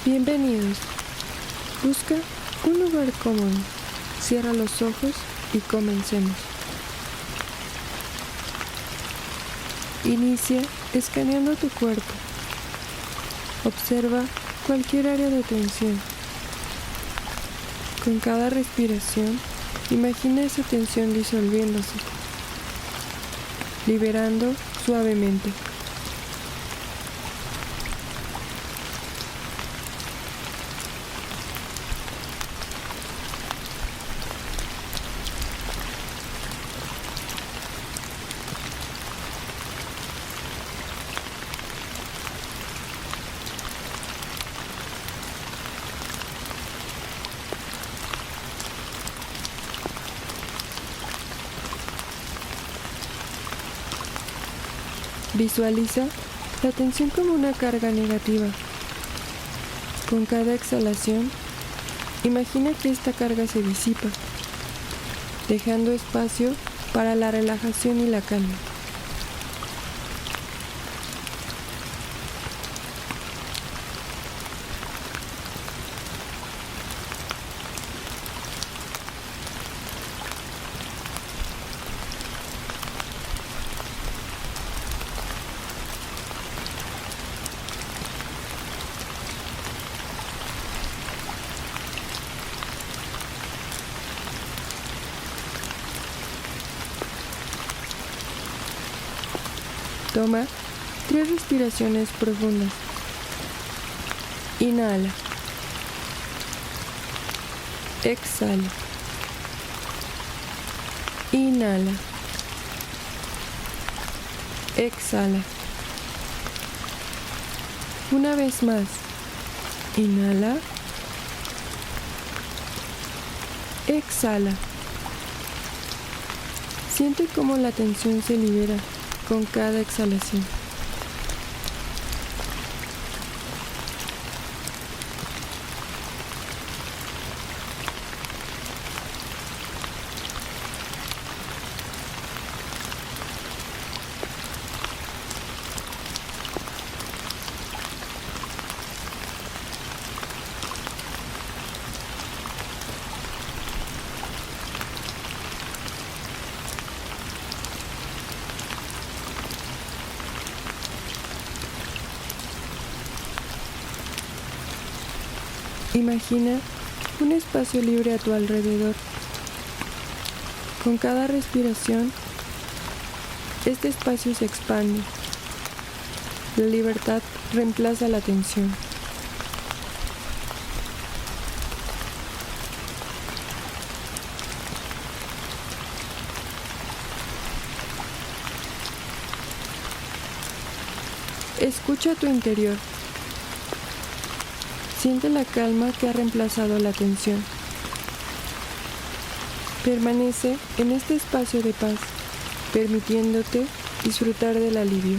Bienvenidos. Busca un lugar cómodo. Cierra los ojos y comencemos. Inicia escaneando tu cuerpo. Observa cualquier área de tensión. Con cada respiración, imagina esa tensión disolviéndose, liberando suavemente. Visualiza la tensión como una carga negativa. Con cada exhalación, imagina que esta carga se disipa, dejando espacio para la relajación y la calma. Toma 3 respiraciones profundas. Inhala. Exhala. Inhala. Exhala. Una vez más. Inhala. Exhala. Siente cómo la tensión se libera con cada exhalación. Imagina un espacio libre a tu alrededor. Con cada respiración, este espacio se expande. La libertad reemplaza la tensión. Escucha tu interior. Siente la calma que ha reemplazado la tensión. Permanece en este espacio de paz, permitiéndote disfrutar del alivio.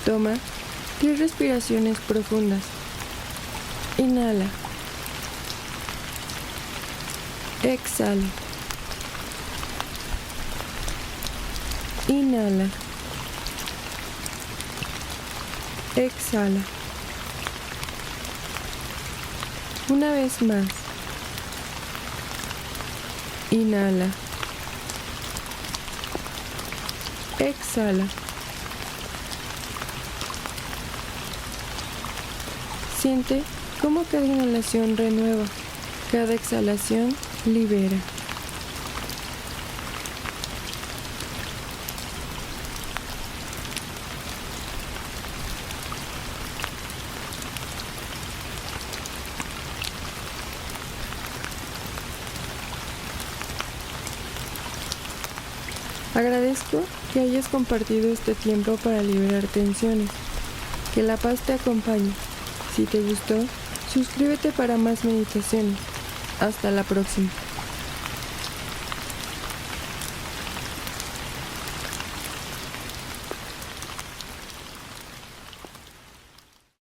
Toma 3 respiraciones profundas. Inhala. Exhala. Inhala. Exhala. Una vez más. Inhala. Exhala. Siente cómo cada inhalación renueva, cada exhalación libera. Agradezco que hayas compartido este tiempo para liberar tensiones. Que la paz te acompañe. Si te gustó, suscríbete para más meditaciones. Hasta la próxima.